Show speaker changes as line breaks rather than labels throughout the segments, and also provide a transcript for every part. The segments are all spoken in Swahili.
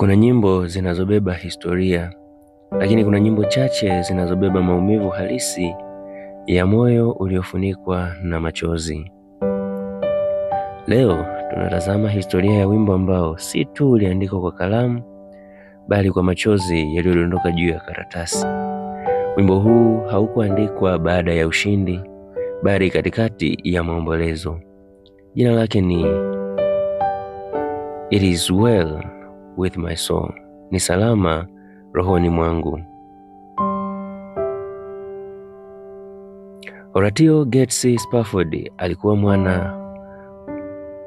Kuna nyimbo zinazobeba historia, lakini kuna nyimbo chache zinazobeba maumivu halisi ya moyo uliofunikwa na machozi. Leo tunatazama historia ya wimbo ambao si tu uliandikwa kwa kalamu, bali kwa machozi yaliyodondoka juu ya karatasi. Wimbo huu haukuandikwa baada ya ushindi, bali katikati ya maombolezo. Jina lake ni It is well with my soul. Ni salama rohoni mwangu. Horatio Guedes Spafford alikuwa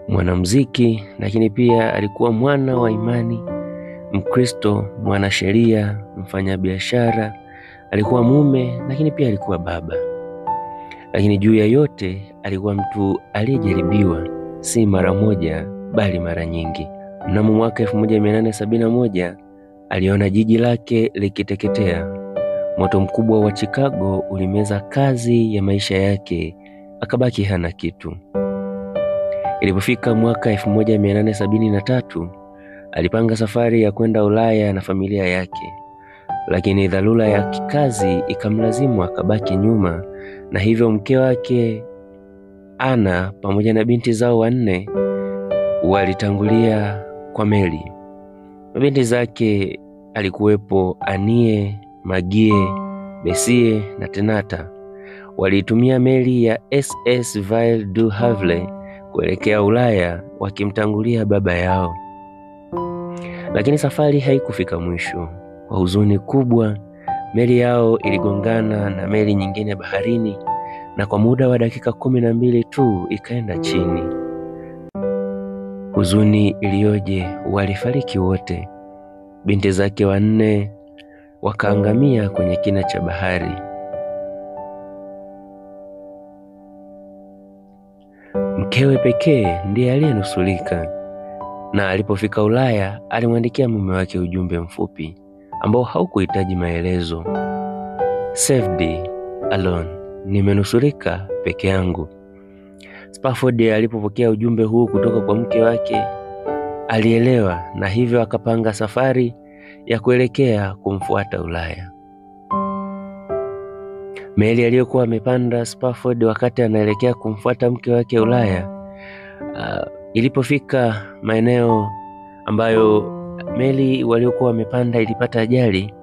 mwanamuziki, lakini pia alikuwa mwana wa imani, Mkristo, mwanasheria, mfanyabiashara, alikuwa mume, lakini pia alikuwa baba. Lakini juu ya yote alikuwa mtu aliyejaribiwa, si mara moja bali mara nyingi. Mnamo mwaka 1871 aliona jiji lake likiteketea. Moto mkubwa wa Chicago ulimeza kazi ya maisha yake, akabaki hana kitu. Ilipofika mwaka 1873 alipanga safari ya kwenda Ulaya na familia yake, lakini dharura ya kikazi ikamlazimu akabaki nyuma, na hivyo mke wake Anna pamoja na binti zao 4 walitangulia kwa meli. Mabinti zake alikuwepo Annie, Magie, Bessie na Tenata. Walitumia meli ya SS Ville du Havre kuelekea Ulaya wakimtangulia baba yao. Lakini safari haikufika mwisho. Kwa huzuni kubwa, meli yao iligongana na meli nyingine baharini, na kwa muda wa dakika 12 tu ikaenda chini. Huzuni iliyoje, walifariki wote. Binti zake 4 wakaangamia kwenye kina cha bahari. Mkewe pekee ndiye aliyenusulika, na alipofika Ulaya alimwandikia mume wake ujumbe mfupi ambao haukuhitaji maelezo. Saved alone, nimenusurika peke yangu. Spafford alipopokea ujumbe huu kutoka kwa mke wake alielewa, na hivyo akapanga safari ya kuelekea kumfuata Ulaya. Meli aliyokuwa amepanda Spafford wakati anaelekea kumfuata mke wake Ulaya, ilipofika maeneo ambayo meli waliokuwa wamepanda ilipata ajali,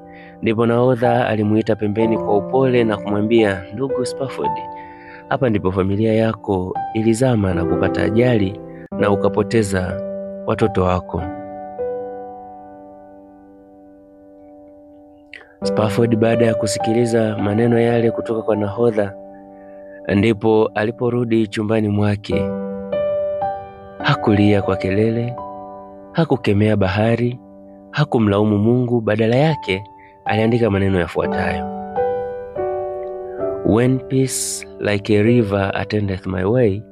ndipo nahodha alimuita pembeni kwa upole na kumwambia, ndugu Spafford, hapa ndipo familia yako ilizama na kupata ajali na ukapoteza watoto wako. Spafford baada ya kusikiliza maneno yale kutoka kwa nahodha, ndipo aliporudi chumbani mwake. Hakulia kwa kelele, hakukemea bahari, hakumlaumu Mungu. Badala yake aliandika maneno yafuatayo: When peace like a river attendeth my way,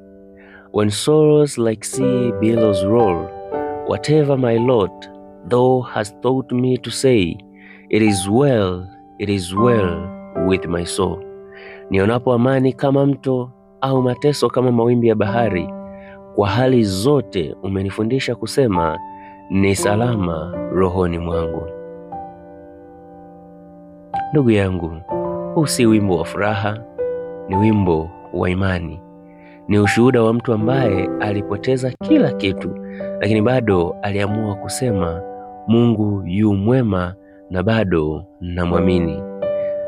when sorrows like sea billows roll, whatever my lot thou hast taught me to say, it is well with my soul. Nionapo amani kama mto au mateso kama mawimbi ya bahari, kwa hali zote umenifundisha kusema, ni salama rohoni mwangu. Ndugu yangu, huu si wimbo wa furaha, ni wimbo wa imani. Ni ushuhuda wa mtu ambaye alipoteza kila kitu, lakini bado aliamua kusema, Mungu yu mwema na bado namwamini.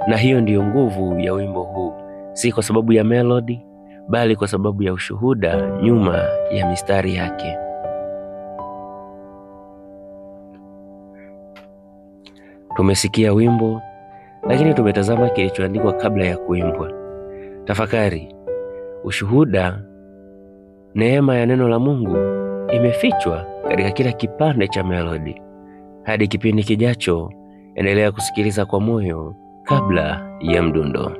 Na hiyo ndiyo nguvu ya wimbo huu, si kwa sababu ya melody, bali kwa sababu ya ushuhuda nyuma ya mistari yake. Tumesikia wimbo, lakini tumetazama kilichoandikwa kabla ya kuimbwa. Tafakari, ushuhuda, neema ya neno la Mungu imefichwa katika kila kipande cha melody. Hadi kipindi kijacho, endelea kusikiliza kwa moyo kabla ya mdundo.